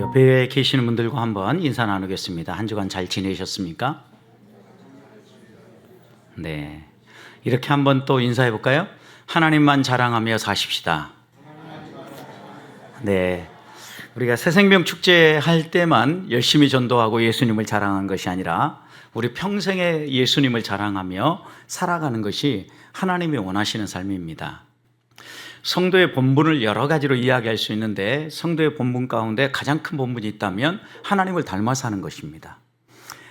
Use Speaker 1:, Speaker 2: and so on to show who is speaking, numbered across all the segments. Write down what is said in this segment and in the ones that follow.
Speaker 1: 옆에 계시는 분들과 한번 인사 나누겠습니다. 한 주간 잘 지내셨습니까? 네. 이렇게 한번 또 인사해 볼까요? 하나님만 자랑하며 사십시다. 네. 우리가 새생명 축제 할 때만 열심히 전도하고 예수님을 자랑한 것이 아니라 우리 평생에 예수님을 자랑하며 살아가는 것이 하나님이 원하시는 삶입니다. 성도의 본분을 여러 가지로 이야기할 수 있는데 성도의 본분 가운데 가장 큰 본분이 있다면 하나님을 닮아 사는 것입니다.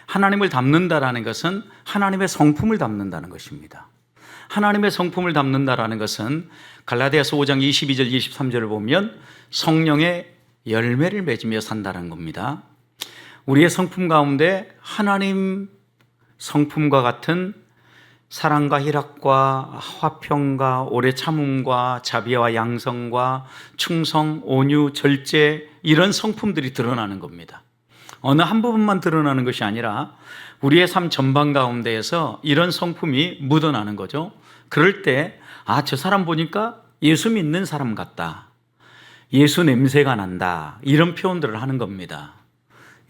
Speaker 1: 하나님을 닮는다라는 것은 하나님의 성품을 닮는다는 것입니다. 하나님의 성품을 닮는다라는 것은 갈라디아서 5장 22절 23절을 보면 성령의 열매를 맺으며 산다는 겁니다. 우리의 성품 가운데 하나님 성품과 같은 사랑과 희락과 화평과 오래 참음과 자비와 양성과 충성, 온유, 절제 이런 성품들이 드러나는 겁니다. 어느 한 부분만 드러나는 것이 아니라 우리의 삶 전반 가운데에서 이런 성품이 묻어나는 거죠. 그럴 때 저 사람 보니까 예수 믿는 사람 같다, 예수 냄새가 난다, 이런 표현들을 하는 겁니다.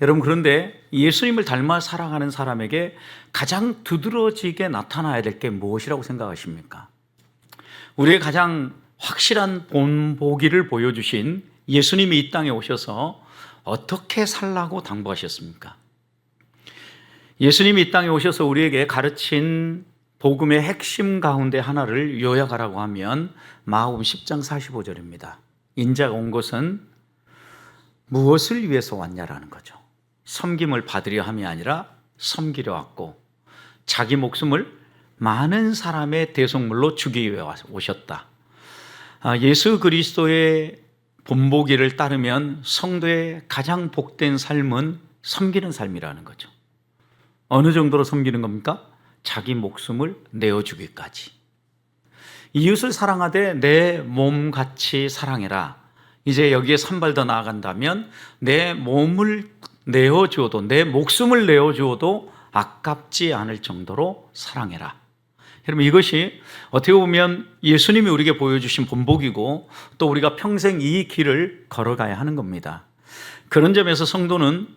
Speaker 1: 여러분, 그런데 예수님을 닮아 살아가는 사람에게 가장 두드러지게 나타나야 될 게 무엇이라고 생각하십니까? 우리의 가장 확실한 본보기를 보여주신 예수님이 이 땅에 오셔서 어떻게 살라고 당부하셨습니까? 예수님이 이 땅에 오셔서 우리에게 가르친 복음의 핵심 가운데 하나를 요약하라고 하면 마가복음 10장 45절입니다. 인자가 온 것은 무엇을 위해서 왔냐라는 거죠. 섬김을 받으려 함이 아니라 섬기려 왔고 자기 목숨을 많은 사람의 대속물로 주기 위해 오셨다. 예수 그리스도의 본보기를 따르면 성도의 가장 복된 삶은 섬기는 삶이라는 거죠. 어느 정도로 섬기는 겁니까? 자기 목숨을 내어주기까지. 이웃을 사랑하되 내 몸같이 사랑해라. 이제 여기에 한 발 더 나아간다면 내 몸을 내어주어도, 내 목숨을 내어주어도 아깝지 않을 정도로 사랑해라. 여러분, 이것이 어떻게 보면 예수님이 우리에게 보여주신 본보기고 또 우리가 평생 이 길을 걸어가야 하는 겁니다. 그런 점에서 성도는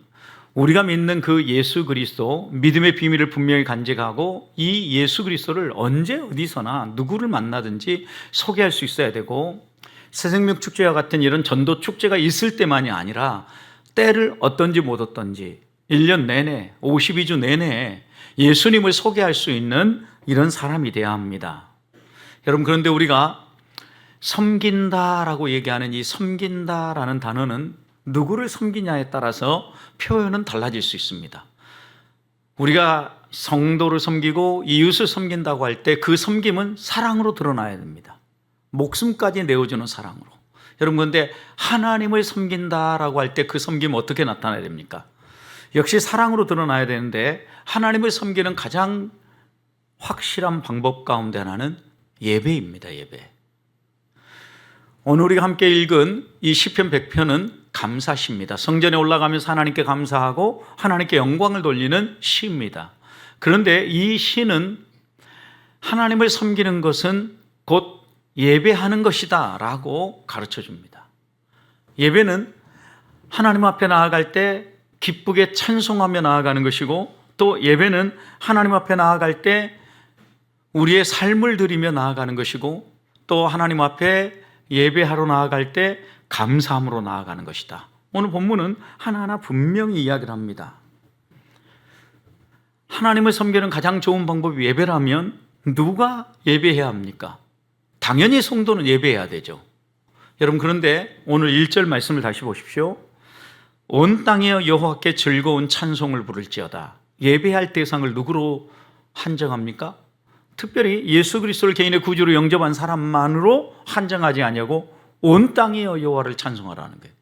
Speaker 1: 우리가 믿는 그 예수 그리스도, 믿음의 비밀을 분명히 간직하고 이 예수 그리스도를 언제 어디서나 누구를 만나든지 소개할 수 있어야 되고, 새생명 축제와 같은 이런 전도 축제가 있을 때만이 아니라 때를 얻든지 못 얻든지 1년 내내 52주 내내 예수님을 소개할 수 있는 이런 사람이 되어야 합니다. 여러분, 그런데 우리가 섬긴다라고 얘기하는 이 섬긴다라는 단어는 누구를 섬기냐에 따라서 표현은 달라질 수 있습니다. 우리가 성도를 섬기고 이웃을 섬긴다고 할 때 그 섬김은 사랑으로 드러나야 됩니다. 목숨까지 내어주는 사랑으로. 여러분, 그런데 하나님을 섬긴다라고 할 때 그 섬김은 어떻게 나타나야 됩니까? 역시 사랑으로 드러나야 되는데 하나님을 섬기는 가장 확실한 방법 가운데 하나는 예배입니다. 예배. 오늘 우리가 함께 읽은 이 시편 100편은 감사시입니다. 성전에 올라가면서 하나님께 감사하고 하나님께 영광을 돌리는 시입니다. 그런데 이 시는 하나님을 섬기는 것은 곧 예배하는 것이다 라고 가르쳐 줍니다. 예배는 하나님 앞에 나아갈 때 기쁘게 찬송하며 나아가는 것이고, 또 예배는 하나님 앞에 나아갈 때 우리의 삶을 드리며 나아가는 것이고, 또 하나님 앞에 예배하러 나아갈 때 감사함으로 나아가는 것이다. 오늘 본문은 하나하나 분명히 이야기를 합니다. 하나님을 섬기는 가장 좋은 방법이 예배라면 누가 예배해야 합니까? 당연히 성도는 예배해야 되죠. 여러분, 그런데 오늘 1절 말씀을 다시 보십시오. 온 땅에 여호와께 즐거운 찬송을 부를지어다. 예배할 대상을 누구로 한정합니까? 특별히 예수 그리스도를 개인의 구주로 영접한 사람만으로 한정하지 아니하고 온 땅에 여호와를 찬송하라는 거예요.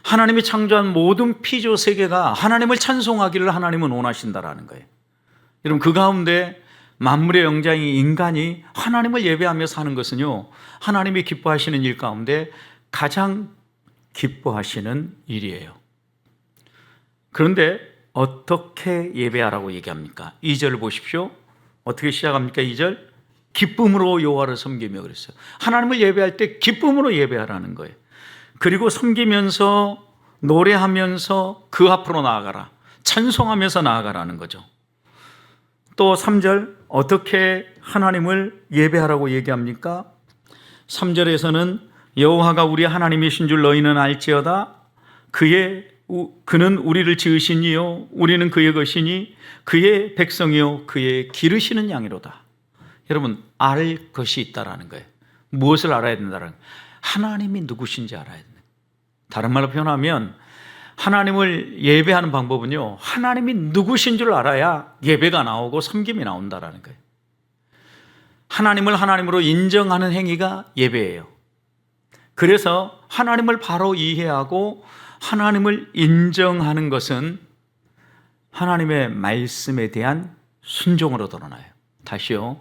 Speaker 1: 하나님이 창조한 모든 피조 세계가 하나님을 찬송하기를 하나님은 원하신다라는 거예요. 여러분, 그 가운데 만물의 영장인 인간이 하나님을 예배하며 사는 것은요, 하나님이 기뻐하시는 일 가운데 가장 기뻐하시는 일이에요. 그런데 어떻게 예배하라고 얘기합니까? 2절을 보십시오. 어떻게 시작합니까? 2절. 기쁨으로 여호와를 섬기며 그랬어요. 하나님을 예배할 때 기쁨으로 예배하라는 거예요. 그리고 섬기면서 노래하면서 그 앞으로 나아가라. 찬송하면서 나아가라는 거죠. 또 3절 어떻게 하나님을 예배하라고 얘기합니까? 3절에서는 여호와가 우리 하나님이신 줄 너희는 알지어다. 그는 우리를 지으신 이요 우리는 그의 것이니 그의 백성이요 그의 기르시는 양이로다. 여러분, 알 것이 있다라는 거예요. 무엇을 알아야 된다는 거예요? 하나님이 누구신지 알아야 된다. 다른 말로 표현하면 하나님을 예배하는 방법은요, 하나님이 누구신 줄 알아야 예배가 나오고 섬김이 나온다라는 거예요. 하나님을 하나님으로 인정하는 행위가 예배예요. 그래서 하나님을 바로 이해하고 하나님을 인정하는 것은 하나님의 말씀에 대한 순종으로 드러나요. 다시요.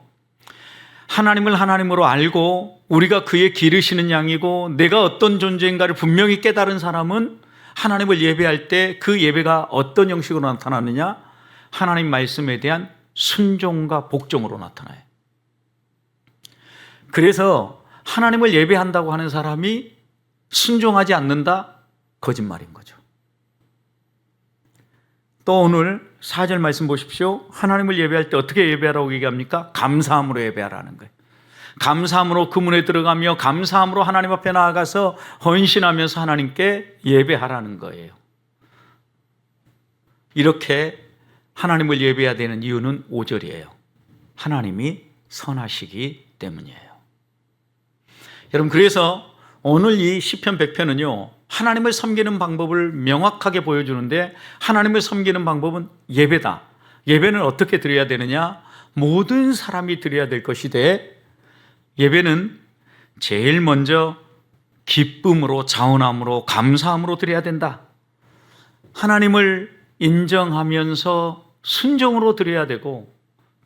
Speaker 1: 하나님을 하나님으로 알고 우리가 그의 기르시는 양이고 내가 어떤 존재인가를 분명히 깨달은 사람은 하나님을 예배할 때 그 예배가 어떤 형식으로 나타나느냐? 하나님 말씀에 대한 순종과 복종으로 나타나요. 그래서 하나님을 예배한다고 하는 사람이 순종하지 않는다? 거짓말인 거죠. 또 오늘 4절 말씀 보십시오. 하나님을 예배할 때 어떻게 예배하라고 얘기합니까? 감사함으로 예배하라는 거예요. 감사함으로 그 문에 들어가며 감사함으로 하나님 앞에 나아가서 헌신하면서 하나님께 예배하라는 거예요. 이렇게 하나님을 예배해야 되는 이유는 5절이에요. 하나님이 선하시기 때문이에요. 여러분, 그래서 오늘 이 시편 100편은요 하나님을 섬기는 방법을 명확하게 보여주는데, 하나님을 섬기는 방법은 예배다. 예배는 어떻게 드려야 되느냐? 모든 사람이 드려야 될 것이되, 예배는 제일 먼저 기쁨으로, 자원함으로, 감사함으로 드려야 된다. 하나님을 인정하면서 순종으로 드려야 되고,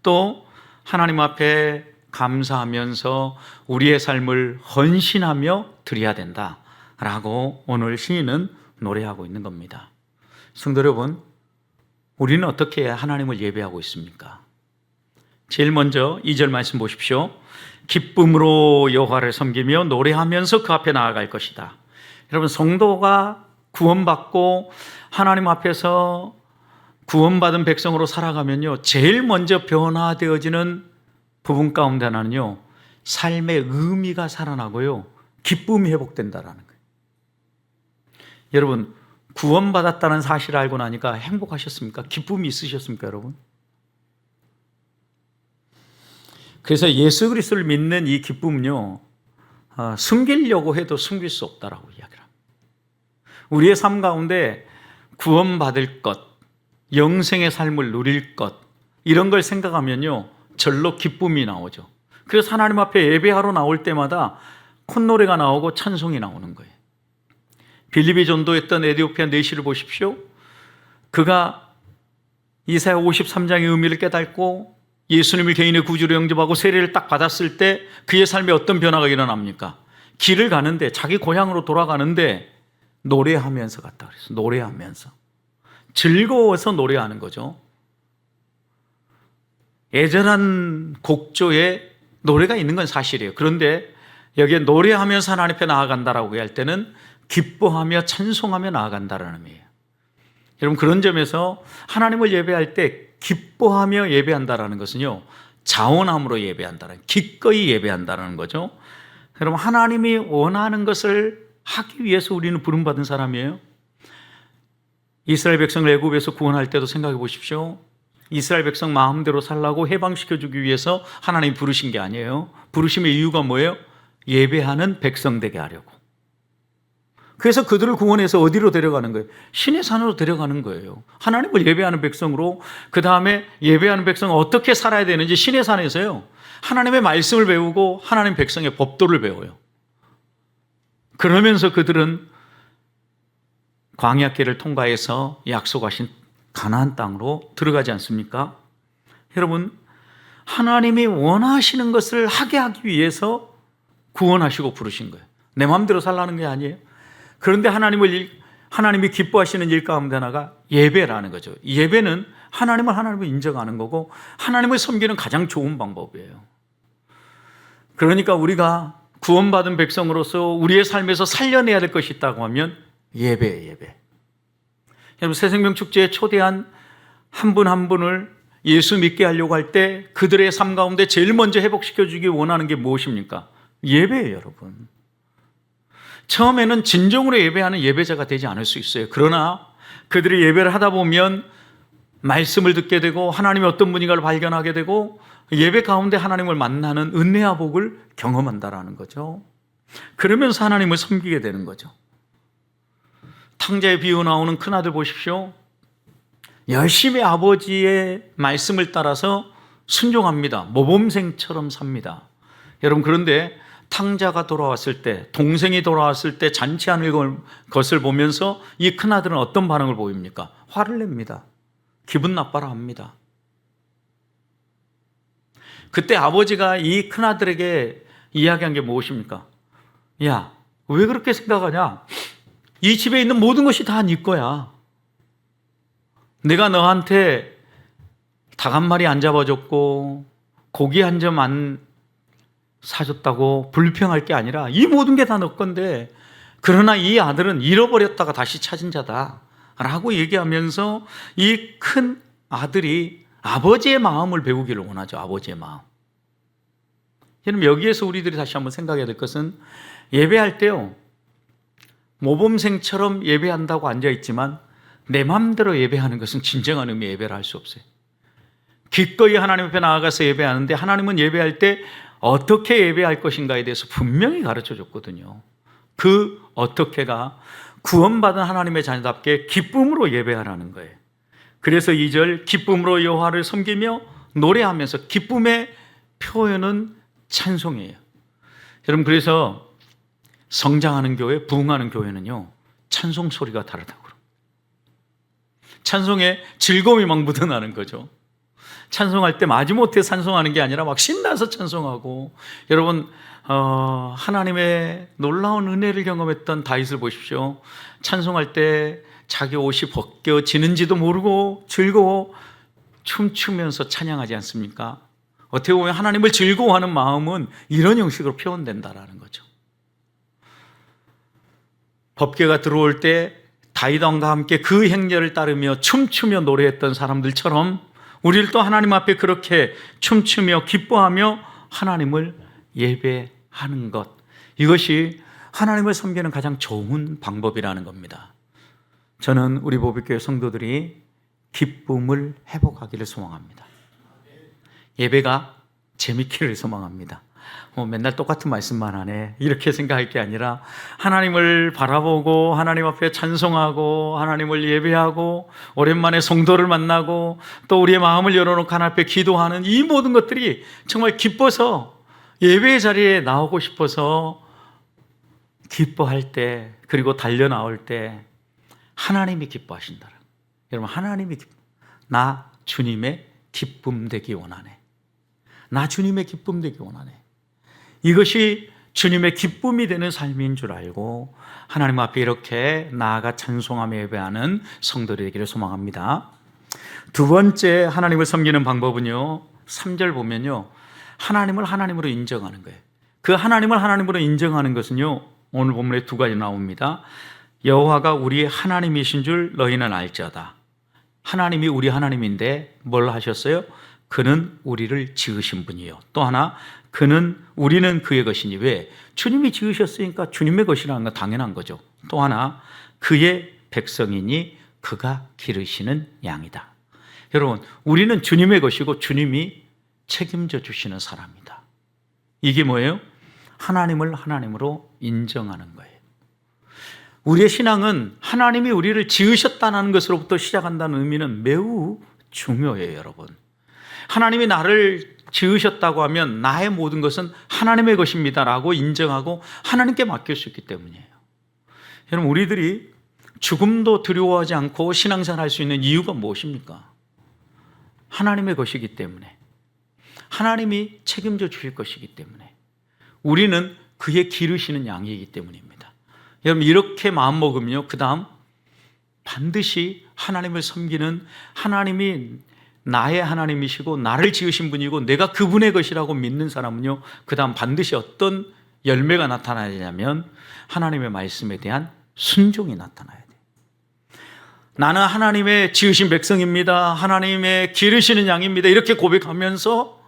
Speaker 1: 또 하나님 앞에 감사하면서 우리의 삶을 헌신하며 드려야 된다 라고 오늘 시인은 노래하고 있는 겁니다. 성도 여러분, 우리는 어떻게 하나님을 예배하고 있습니까? 제일 먼저 2절 말씀 보십시오. 기쁨으로 여호와를 섬기며 노래하면서 그 앞에 나아갈 것이다. 여러분, 성도가 구원받고 하나님 앞에서 구원받은 백성으로 살아가면요, 제일 먼저 변화되어지는 부분 가운데 하나는요, 삶의 의미가 살아나고요, 기쁨이 회복된다라는 거예요. 여러분, 구원받았다는 사실을 알고 나니까 행복하셨습니까? 기쁨이 있으셨습니까, 여러분? 그래서 예수 그리스도를 믿는 이 기쁨은요, 숨기려고 해도 숨길 수 없다라고 이야기를 합니다. 우리의 삶 가운데 구원받을 것, 영생의 삶을 누릴 것, 이런 걸 생각하면요, 절로 기쁨이 나오죠. 그래서 하나님 앞에 예배하러 나올 때마다 콧노래가 나오고 찬송이 나오는 거예요. 빌립이 전도했던 에티오피아 내시를 보십시오. 그가 이사야 53장의 의미를 깨닫고 예수님을 개인의 구주로 영접하고 세례를 딱 받았을 때 그의 삶에 어떤 변화가 일어납니까? 길을 가는데, 자기 고향으로 돌아가는데 노래하면서 갔다 그랬어요. 노래하면서. 즐거워서 노래하는 거죠. 애절한 곡조에 노래가 있는 건 사실이에요. 그런데 여기에 노래하면서 하나님 앞에 나아간다라고 할 때는 기뻐하며 찬송하며 나아간다라는 의미예요. 여러분, 그런 점에서 하나님을 예배할 때 기뻐하며 예배한다라는 것은요, 자원함으로 예배한다는, 기꺼이 예배한다는 거죠. 여러분, 하나님이 원하는 것을 하기 위해서 우리는 부름받은 사람이에요. 이스라엘 백성을 애굽에서 구원할 때도 생각해 보십시오. 이스라엘 백성 마음대로 살라고 해방시켜주기 위해서 하나님이 부르신 게 아니에요. 부르심의 이유가 뭐예요? 예배하는 백성 되게 하려고. 그래서 그들을 구원해서 어디로 데려가는 거예요? 신의 산으로 데려가는 거예요. 하나님을 예배하는 백성으로. 그 다음에 예배하는 백성은 어떻게 살아야 되는지 신의 산에서요, 하나님의 말씀을 배우고 하나님 백성의 법도를 배워요. 그러면서 그들은 광야길을 통과해서 약속하신 가나안 땅으로 들어가지 않습니까? 여러분, 하나님이 원하시는 것을 하게 하기 위해서 구원하시고 부르신 거예요. 내 마음대로 살라는 게 아니에요. 그런데 하나님이 기뻐하시는 일 가운데 하나가 예배라는 거죠. 예배는 하나님을 인정하는 거고 하나님을 섬기는 가장 좋은 방법이에요. 그러니까 우리가 구원받은 백성으로서 우리의 삶에서 살려내야 될 것이 있다고 하면 예배예요, 예배. 여러분, 새생명 축제에 초대한 한 분 한 분을 예수 믿게 하려고 할 때 그들의 삶 가운데 제일 먼저 회복시켜 주기 원하는 게 무엇입니까? 예배예요, 여러분. 처음에는 진정으로 예배하는 예배자가 되지 않을 수 있어요. 그러나 그들이 예배를 하다 보면 말씀을 듣게 되고 하나님의 어떤 분인가를 발견하게 되고 예배 가운데 하나님을 만나는 은혜와 복을 경험한다라는 거죠. 그러면서 하나님을 섬기게 되는 거죠. 탕자의 비유 나오는 큰아들 보십시오. 열심히 아버지의 말씀을 따라서 순종합니다. 모범생처럼 삽니다. 여러분, 그런데 탕자가 돌아왔을 때, 동생이 돌아왔을 때 잔치하는 것을 보면서 이 큰아들은 어떤 반응을 보입니까? 화를 냅니다. 기분 나빠라 합니다. 그때 아버지가 이 큰아들에게 이야기한 게 무엇입니까? 야, 왜 그렇게 생각하냐? 이 집에 있는 모든 것이 다 네 거야. 내가 너한테 닭 한 마리 안 잡아줬고 고기 한 점 안 사줬다고 불평할 게 아니라 이 모든 게 다 너 건데, 그러나 이 아들은 잃어버렸다가 다시 찾은 자다 라고 얘기하면서 이 큰 아들이 아버지의 마음을 배우기를 원하죠. 아버지의 마음. 여러분, 여기에서 우리들이 다시 한번 생각해야 될 것은, 예배할 때요, 모범생처럼 예배한다고 앉아있지만 내 마음대로 예배하는 것은 진정한 의미의 예배를 할 수 없어요. 기꺼이 하나님 앞에 나아가서 예배하는데, 하나님은 예배할 때 어떻게 예배할 것인가에 대해서 분명히 가르쳐 줬거든요. 그 어떻게가 구원받은 하나님의 자녀답게 기쁨으로 예배하라는 거예요. 그래서 2절, 기쁨으로 여호와를 섬기며 노래하면서, 기쁨의 표현은 찬송이에요. 여러분, 그래서 성장하는 교회, 부흥하는 교회는요, 찬송 소리가 다르다고. 찬송에 즐거움이 막 묻어나는 거죠. 찬송할 때 마지못해 찬송하는 게 아니라 막 신나서 찬송하고, 여러분, 하나님의 놀라운 은혜를 경험했던 다윗을 보십시오. 찬송할 때 자기 옷이 벗겨지는지도 모르고 즐거워 춤추면서 찬양하지 않습니까? 어떻게 보면 하나님을 즐거워하는 마음은 이런 형식으로 표현된다라는 거죠. 법궤가 들어올 때 다윗 왕과 함께 그 행렬을 따르며 춤추며 노래했던 사람들처럼 우리를 또 하나님 앞에 그렇게 춤추며 기뻐하며 하나님을 예배하는 것, 이것이 하나님을 섬기는 가장 좋은 방법이라는 겁니다. 저는 우리 보빛교회 성도들이 기쁨을 회복하기를 소망합니다. 예배가 재밌기를 소망합니다. 맨날 똑같은 말씀만 하네, 이렇게 생각할 게 아니라 하나님을 바라보고 하나님 앞에 찬송하고 하나님을 예배하고 오랜만에 성도를 만나고 또 우리의 마음을 열어놓고 하나님 앞에 기도하는 이 모든 것들이 정말 기뻐서 예배의 자리에 나오고 싶어서 기뻐할 때, 그리고 달려 나올 때 하나님이 기뻐하신다. 여러분, 하나님이 나 주님의 기쁨 되기 원하네. 나 주님의 기쁨 되기 원하네. 이것이 주님의 기쁨이 되는 삶인 줄 알고 하나님 앞에 이렇게 나아가 찬송하며 예배하는 성도들이 되기를 소망합니다. 두 번째 하나님을 섬기는 방법은요, 3절 보면요, 하나님을 하나님으로 인정하는 거예요. 그 하나님을 하나님으로 인정하는 것은요, 오늘 본문에 두 가지 나옵니다. 여호와가 우리의 하나님이신 줄 너희는 알지어다. 하나님이 우리 하나님인데 뭘 하셨어요? 그는 우리를 지으신 분이요. 또 하나, 우리는 그의 것이니. 왜? 주님이 지으셨으니까 주님의 것이라는 건 당연한 거죠. 또 하나, 그의 백성이니 그가 기르시는 양이다. 여러분, 우리는 주님의 것이고 주님이 책임져 주시는 사람이다. 이게 뭐예요? 하나님을 하나님으로 인정하는 거예요. 우리의 신앙은 하나님이 우리를 지으셨다는 것으로부터 시작한다는 의미는 매우 중요해요, 여러분. 하나님이 나를 지으셨다고 하면 나의 모든 것은 하나님의 것입니다라고 인정하고 하나님께 맡길 수 있기 때문이에요. 여러분, 우리들이 죽음도 두려워하지 않고 신앙생활 할 수 있는 이유가 무엇입니까? 하나님의 것이기 때문에, 하나님이 책임져 주실 것이기 때문에, 우리는 그의 기르시는 양이기 때문입니다. 여러분, 이렇게 마음먹으면요, 그 다음 반드시 하나님을 섬기는, 하나님이 나의 하나님이시고 나를 지으신 분이고 내가 그분의 것이라고 믿는 사람은요, 그 다음 반드시 어떤 열매가 나타나야 되냐면 하나님의 말씀에 대한 순종이 나타나야 돼요. 나는 하나님의 지으신 백성입니다. 하나님의 기르시는 양입니다. 이렇게 고백하면서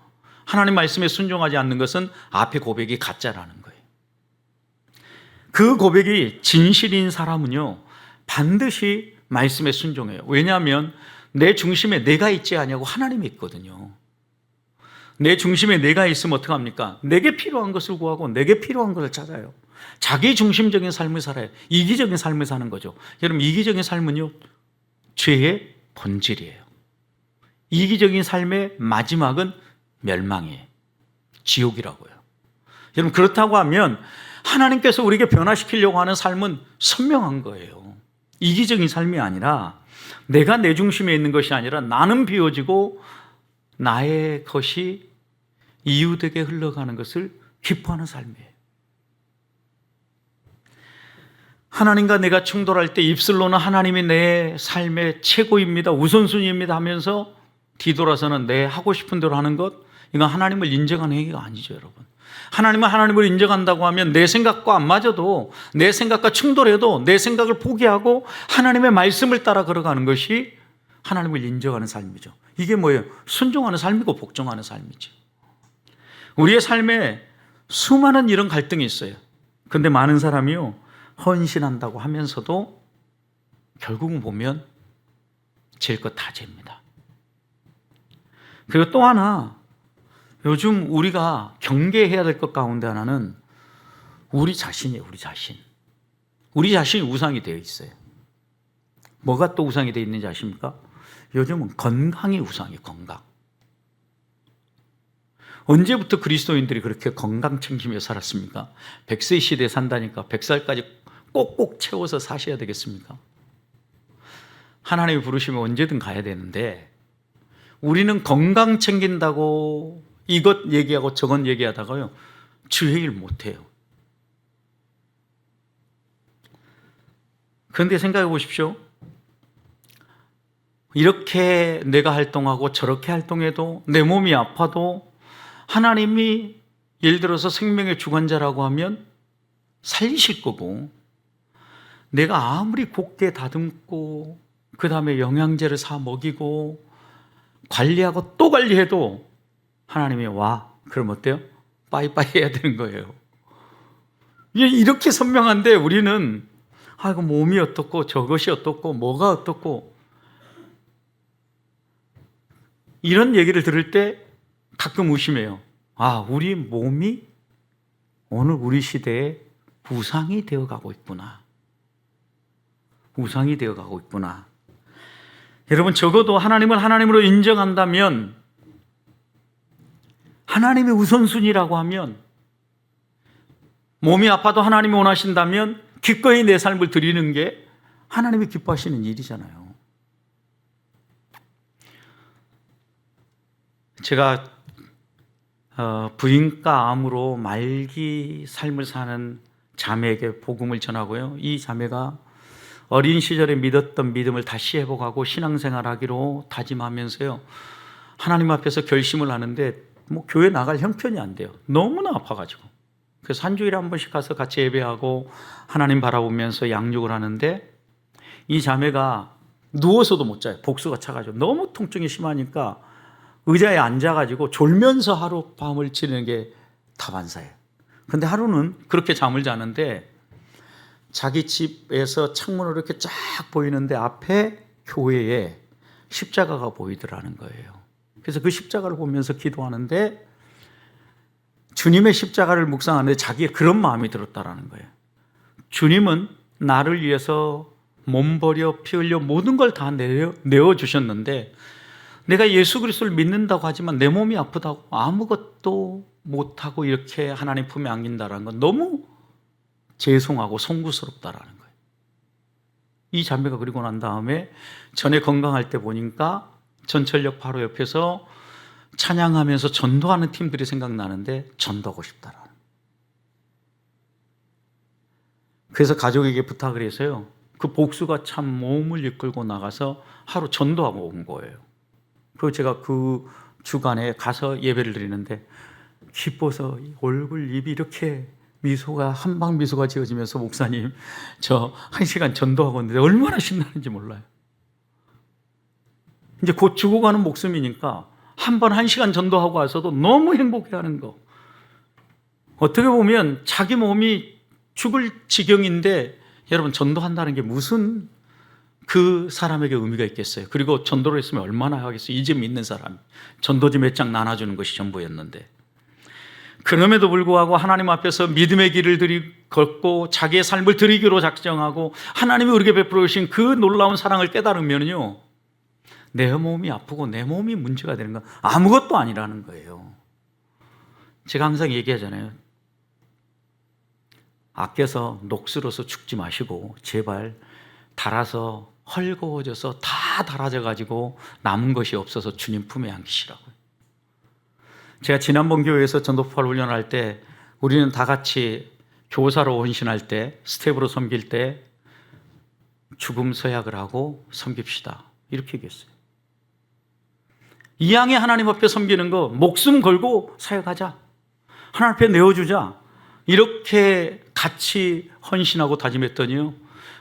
Speaker 1: 하나님 말씀에 순종하지 않는 것은 앞에 고백이 가짜라는 거예요. 그 고백이 진실인 사람은요, 반드시 말씀에 순종해요. 왜냐하면 내 중심에 내가 있지 않냐고 하나님이 있거든요. 내 중심에 내가 있으면 어떡합니까? 내게 필요한 것을 구하고 내게 필요한 것을 찾아요. 자기 중심적인 삶을 살아요. 이기적인 삶을 사는 거죠. 여러분, 이기적인 삶은요, 죄의 본질이에요. 이기적인 삶의 마지막은 멸망이에요. 지옥이라고요. 여러분, 그렇다고 하면 하나님께서 우리에게 변화시키려고 하는 삶은 선명한 거예요. 이기적인 삶이 아니라, 내가 내 중심에 있는 것이 아니라 나는 비워지고 나의 것이 이웃에게 흘러가는 것을 기뻐하는 삶이에요. 하나님과 내가 충돌할 때 입술로는 하나님이 내 삶의 최고입니다, 우선순위입니다 하면서 뒤돌아서는 내 하고 싶은 대로 하는 것, 이건 하나님을 인정하는 행위가 아니죠, 여러분. 하나님은 하나님을 인정한다고 하면 내 생각과 안 맞아도, 내 생각과 충돌해도 내 생각을 포기하고 하나님의 말씀을 따라 걸어가는 것이 하나님을 인정하는 삶이죠. 이게 뭐예요? 순종하는 삶이고 복종하는 삶이죠. 우리의 삶에 수많은 이런 갈등이 있어요. 그런데 많은 사람이요, 헌신한다고 하면서도 결국은 보면 질 것 다 집니다. 그리고 또 하나, 요즘 우리가 경계해야 될 것 가운데 하나는 우리 자신이에요. 우리 자신. 우리 자신이 우상이 되어 있어요. 뭐가 또 우상이 되어 있는지 아십니까? 요즘은 건강이 우상이에요. 건강. 언제부터 그리스도인들이 그렇게 건강 챙기며 살았습니까? 100세 시대에 산다니까 100살까지 꼭꼭 채워서 사셔야 되겠습니까? 하나님이 부르시면 언제든 가야 되는데, 우리는 건강 챙긴다고 이것 얘기하고 저것 얘기하다가요, 주의 일 못해요. 그런데 생각해 보십시오. 이렇게 내가 활동하고 저렇게 활동해도, 내 몸이 아파도 하나님이 예를 들어서 생명의 주관자라고 하면 살리실 거고, 내가 아무리 곱게 다듬고 그 다음에 영양제를 사 먹이고 관리하고 또 관리해도 하나님이 와, 그럼 어때요? 빠이빠이 해야 되는 거예요. 이렇게 선명한데 우리는 이거 몸이 어떻고 저것이 어떻고 뭐가 어떻고, 이런 얘기를 들을 때 가끔 의심해요. 우리 몸이 오늘 우리 시대에 우상이 되어가고 있구나. 우상이 되어가고 있구나. 여러분, 적어도 하나님을 하나님으로 인정한다면, 하나님이 우선순위라고 하면, 몸이 아파도 하나님이 원하신다면 기꺼이 내 삶을 드리는 게 하나님이 기뻐하시는 일이잖아요. 제가 부인과 암으로 말기 삶을 사는 자매에게 복음을 전하고요, 이 자매가 어린 시절에 믿었던 믿음을 다시 회복하고 신앙생활하기로 다짐하면서요, 하나님 앞에서 결심을 하는데 교회 나갈 형편이 안 돼요. 너무나 아파가지고. 그래서 한 주일에 한 번씩 가서 같이 예배하고 하나님 바라보면서 양육을 하는데, 이 자매가 누워서도 못 자요. 복수가 차가지고 너무 통증이 심하니까 의자에 앉아가지고 졸면서 하룻밤을 지내는 게 다반사예요. 근데 하루는 그렇게 잠을 자는데, 자기 집에서 창문으로 이렇게 쫙 보이는데 앞에 교회에 십자가가 보이더라는 거예요. 그래서 그 십자가를 보면서 기도하는데, 주님의 십자가를 묵상하는데 자기의 그런 마음이 들었다라는 거예요. 주님은 나를 위해서 몸 버려 피 흘려 모든 걸 다 내어주셨는데, 내가 예수 그리스도를 믿는다고 하지만 내 몸이 아프다고 아무것도 못하고 이렇게 하나님 품에 안긴다는 건 너무 죄송하고 송구스럽다라는 거예요. 이 자매가 그리고 난 다음에 전에 건강할 때 보니까 전철역 바로 옆에서 찬양하면서 전도하는 팀들이 생각나는데 전도하고 싶다라는. 그래서 가족에게 부탁을 해서요, 그 복수가 참 몸을 이끌고 나가서 하루 전도하고 온 거예요. 그리고 제가 그 주간에 가서 예배를 드리는데 기뻐서 얼굴 입이 이렇게 미소가 한방 미소가 지어지면서, 목사님 저 1시간 전도하고 있는데 얼마나 신나는지 몰라요. 이제 곧 죽어가는 목숨이니까 한 번 1시간 전도하고 와서도 너무 행복해하는 거. 어떻게 보면 자기 몸이 죽을 지경인데 여러분 전도한다는 게 무슨 그 사람에게 의미가 있겠어요. 그리고 전도를 했으면 얼마나 하겠어요. 이제 믿는 사람이 전도지 몇 장 나눠주는 것이 전부였는데, 그럼에도 불구하고 하나님 앞에서 믿음의 길을 걷고 자기의 삶을 드리기로 작정하고 하나님이 우리에게 베풀어 주신 그 놀라운 사랑을 깨달으면요, 내 몸이 아프고 내 몸이 문제가 되는 건 아무것도 아니라는 거예요. 제가 항상 얘기하잖아요. 아껴서 녹슬어서 죽지 마시고 제발 닳아서 헐거워져서 다 닳아져 가지고 남은 것이 없어서 주님 품에 안기시라고요. 제가 지난번 교회에서 전도파를 훈련할 때 우리는 다 같이 교사로 헌신할 때, 스텝으로 섬길 때 죽음 서약을 하고 섬깁시다, 이렇게 얘기했어요. 이왕에 하나님 앞에 섬기는 거 목숨 걸고 사역하자, 하나님 앞에 내어주자, 이렇게 같이 헌신하고 다짐했더니요,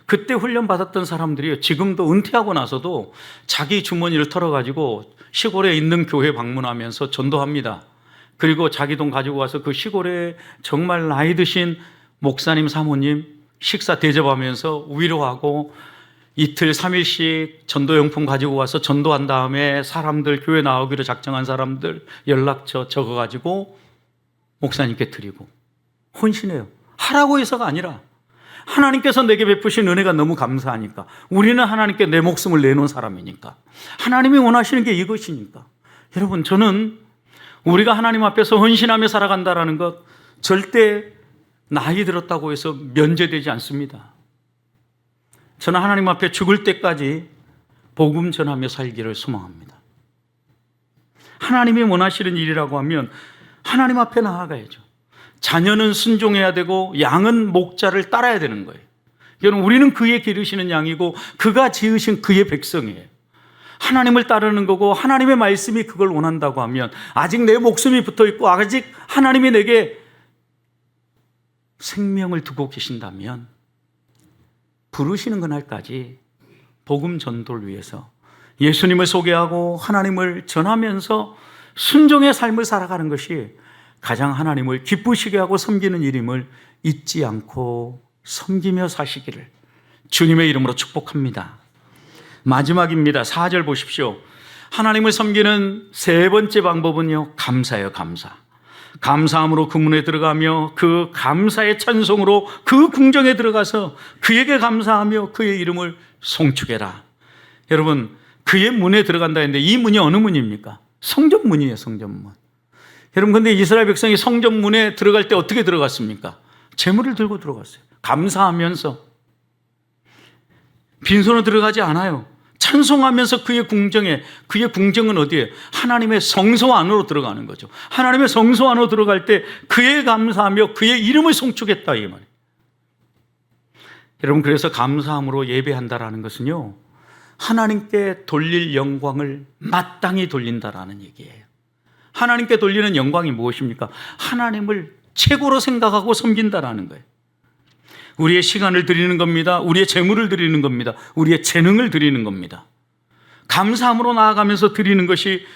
Speaker 1: 그때 훈련받았던 사람들이 지금도 은퇴하고 나서도 자기 주머니를 털어가지고 시골에 있는 교회 방문하면서 전도합니다. 그리고 자기 돈 가지고 와서 그 시골에 정말 나이 드신 목사님, 사모님 식사 대접하면서 위로하고 이틀 3일씩 전도용품 가지고 와서 전도한 다음에 사람들, 교회 나오기로 작정한 사람들 연락처 적어가지고 목사님께 드리고 헌신해요. 하라고 해서가 아니라 하나님께서 내게 베푸신 은혜가 너무 감사하니까, 우리는 하나님께 내 목숨을 내놓은 사람이니까, 하나님이 원하시는 게 이것이니까. 여러분, 저는 우리가 하나님 앞에서 헌신하며 살아간다는 것 절대 나이 들었다고 해서 면제되지 않습니다. 저는 하나님 앞에 죽을 때까지 복음 전하며 살기를 소망합니다. 하나님이 원하시는 일이라고 하면 하나님 앞에 나아가야죠. 자녀는 순종해야 되고 양은 목자를 따라야 되는 거예요. 여러분, 우리는 그의 기르시는 양이고 그가 지으신 그의 백성이에요. 하나님을 따르는 거고 하나님의 말씀이 그걸 원한다고 하면, 아직 내 목숨이 붙어 있고 아직 하나님이 내게 생명을 두고 계신다면 부르시는 그날까지 복음 전도를 위해서 예수님을 소개하고 하나님을 전하면서 순종의 삶을 살아가는 것이 가장 하나님을 기쁘시게 하고 섬기는 일임을 잊지 않고 섬기며 사시기를 주님의 이름으로 축복합니다. 마지막입니다. 4절 보십시오. 하나님을 섬기는 세 번째 방법은요, 감사예요. 감사함으로 그 문에 들어가며 그 감사의 찬송으로 그 궁정에 들어가서 그에게 감사하며 그의 이름을 송축해라. 여러분, 그의 문에 들어간다 했는데 이 문이 어느 문입니까? 성전문이에요. 성전문. 여러분, 근데 이스라엘 백성이 성전문에 들어갈 때 어떻게 들어갔습니까? 제물을 들고 들어갔어요. 감사하면서. 빈손으로 들어가지 않아요. 찬송하면서 그의 궁정에, 그의 궁정은 어디에? 하나님의 성소 안으로 들어가는 거죠. 하나님의 성소 안으로 들어갈 때 그의 감사하며 그의 이름을 송축했다, 이 말이에요. 여러분, 그래서 감사함으로 예배한다라는 것은요, 하나님께 돌릴 영광을 마땅히 돌린다라는 얘기예요. 하나님께 돌리는 영광이 무엇입니까? 하나님을 최고로 생각하고 섬긴다라는 거예요. 우리의 시간을 드리는 겁니다. 우리의 재물을 드리는 겁니다. 우리의 재능을 드리는 겁니다. 감사함으로 나아가면서 드리는 것이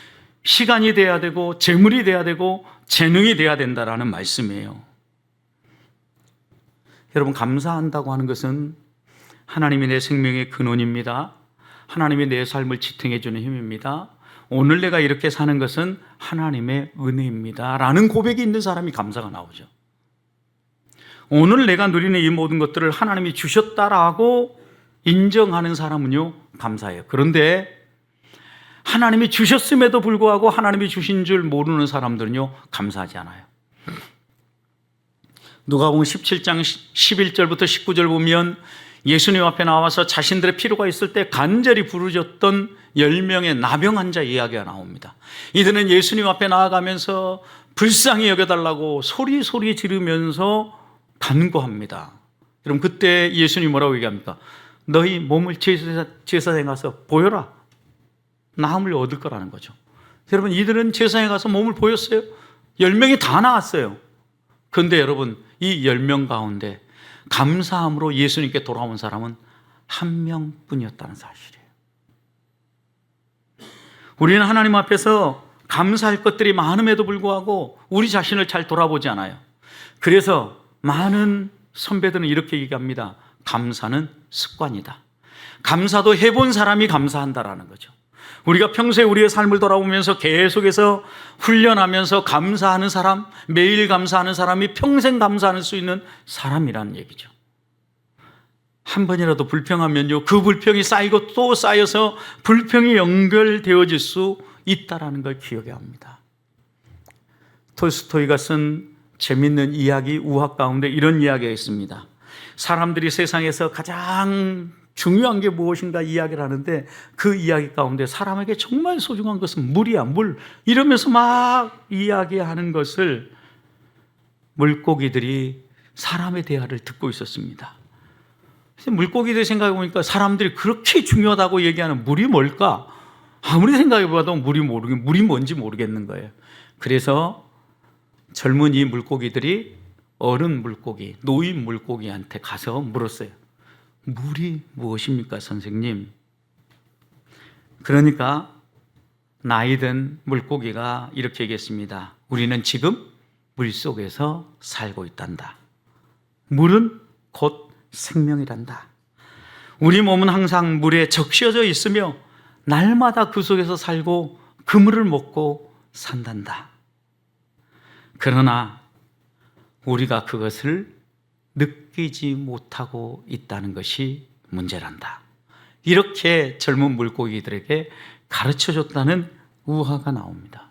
Speaker 1: 시간이 돼야 되고 재물이 돼야 되고 재능이 돼야 된다라는 말씀이에요. 여러분, 감사한다고 하는 것은 하나님이 내 생명의 근원입니다. 하나님이 내 삶을 지탱해 주는 힘입니다. 오늘 내가 이렇게 사는 것은 하나님의 은혜입니다 라는 고백이 있는 사람이 감사가 나오죠. 오늘 내가 누리는 이 모든 것들을 하나님이 주셨다라고 인정하는 사람은요, 감사해요. 그런데 하나님이 주셨음에도 불구하고 하나님이 주신 줄 모르는 사람들은요, 감사하지 않아요. 누가복음 17장 11절부터 19절 보면 예수님 앞에 나와서 자신들의 필요가 있을 때 간절히 부르짖던 10명의 나병 환자 이야기가 나옵니다. 이들은 예수님 앞에 나아가면서 불쌍히 여겨달라고 소리 지르면서 간구합니다. 여러분, 그때 예수님 뭐라고 얘기합니까? 너희 몸을 제사장에 가서 보여라. 나음을 얻을 거라는 거죠. 여러분, 이들은 제사장에 가서 몸을 보였어요. 10명이 다 나왔어요. 그런데 여러분, 이 10명 가운데 감사함으로 예수님께 돌아온 사람은 한 명뿐이었다는 사실이에요. 우리는 하나님 앞에서 감사할 것들이 많음에도 불구하고 우리 자신을 잘 돌아보지 않아요. 그래서 많은 선배들은 이렇게 얘기합니다. 감사는 습관이다. 감사도 해본 사람이 감사한다라는 거죠. 우리가 평소에 우리의 삶을 돌아보면서 계속해서 훈련하면서 감사하는 사람, 매일 감사하는 사람이 평생 감사할 수 있는 사람이라는 얘기죠. 한 번이라도 불평하면요, 그 불평이 쌓이고 또 쌓여서 불평이 연결되어질 수 있다라는 걸 기억해야 합니다. 톨스토이가 쓴 재밌는 이야기 우화 가운데 이런 이야기가 있습니다. 사람들이 세상에서 가장 중요한 게 무엇인가 이야기를 하는데 그 이야기 가운데 사람에게 정말 소중한 것은 물이야, 물. 이러면서 막 이야기하는 것을 물고기들이 사람의 대화를 듣고 있었습니다. 물고기들 생각해 보니까 사람들이 그렇게 중요하다고 얘기하는 물이 뭘까? 아무리 생각해 봐도 물이 뭔지 모르겠는 거예요. 그래서 젊은 이 물고기들이 어른 물고기, 노인 물고기한테 가서 물었어요. 물이 무엇입니까, 선생님? 그러니까 나이 든 물고기가 이렇게 얘기했습니다. 우리는 지금 물속에서 살고 있단다. 물은 곧 생명이란다. 우리 몸은 항상 물에 적셔져 있으며 날마다 그 속에서 살고 그 물을 먹고 산단다. 그러나 우리가 그것을 느끼지 못하고 있다는 것이 문제란다. 이렇게 젊은 물고기들에게 가르쳐줬다는 우화가 나옵니다.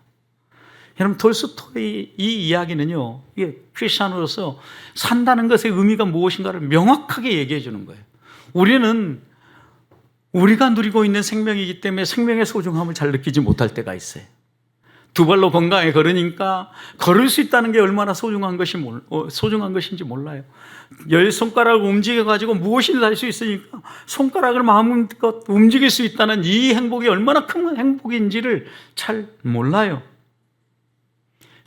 Speaker 1: 여러분, 톨스토이 이 이야기는요, 이게 크리스찬으로서 산다는 것의 의미가 무엇인가를 명확하게 얘기해 주는 거예요. 우리는 우리가 누리고 있는 생명이기 때문에 생명의 소중함을 잘 느끼지 못할 때가 있어요. 두 발로 건강에 걸으니까 걸을 수 있다는 게 얼마나 소중한 것인지 몰라요. 열 손가락을 움직여가지고 무엇이든 할 수 있으니까 손가락을 마음껏 움직일 수 있다는 이 행복이 얼마나 큰 행복인지를 잘 몰라요.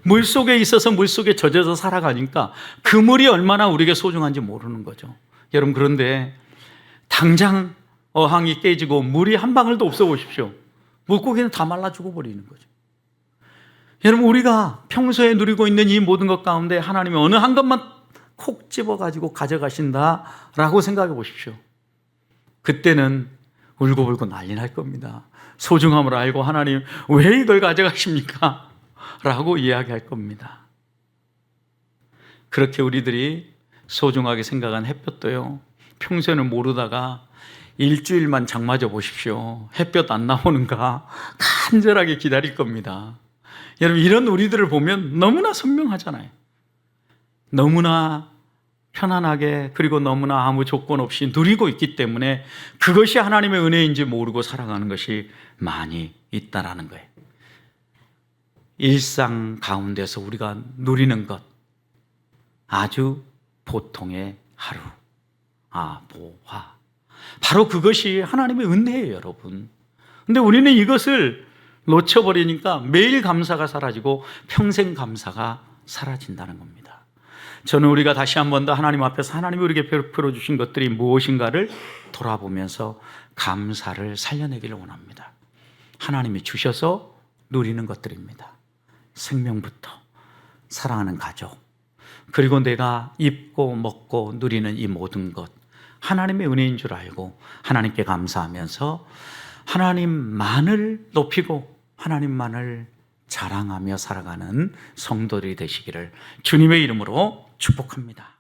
Speaker 1: 물속에 있어서 물속에 젖어서 살아가니까 그 물이 얼마나 우리에게 소중한지 모르는 거죠. 여러분, 그런데 당장 어항이 깨지고 물이 한 방울도 없어 보십시오. 물고기는 다 말라 죽어버리는 거죠. 여러분, 우리가 평소에 누리고 있는 이 모든 것 가운데 하나님이 어느 한 것만 콕 집어가지고 가져가신다라고 생각해 보십시오. 그때는 울고불고 난리 날 겁니다. 소중함을 알고 하나님 왜 이걸 가져가십니까? 라고 이야기할 겁니다. 그렇게 우리들이 소중하게 생각한 햇볕도요, 평소에는 모르다가 일주일만 장 맞아 보십시오. 햇볕 안 나오는가 간절하게 기다릴 겁니다. 여러분, 이런 우리들을 보면 너무나 선명하잖아요. 너무나 편안하게, 그리고 너무나 아무 조건 없이 누리고 있기 때문에 그것이 하나님의 은혜인지 모르고 살아가는 것이 많이 있다라는 거예요. 일상 가운데서 우리가 누리는 것, 아주 보통의 하루, 보화. 바로 그것이 하나님의 은혜예요, 여러분. 근데 우리는 이것을 놓쳐버리니까 매일 감사가 사라지고 평생 감사가 사라진다는 겁니다. 저는 우리가 다시 한 번 더 하나님 앞에서 하나님이 우리에게 베풀어 주신 것들이 무엇인가를 돌아보면서 감사를 살려내기를 원합니다. 하나님이 주셔서 누리는 것들입니다. 생명부터 사랑하는 가족, 그리고 내가 입고 먹고 누리는 이 모든 것, 하나님의 은혜인 줄 알고 하나님께 감사하면서 하나님만을 높이고 하나님만을 자랑하며 살아가는 성도들이 되시기를 주님의 이름으로 축복합니다.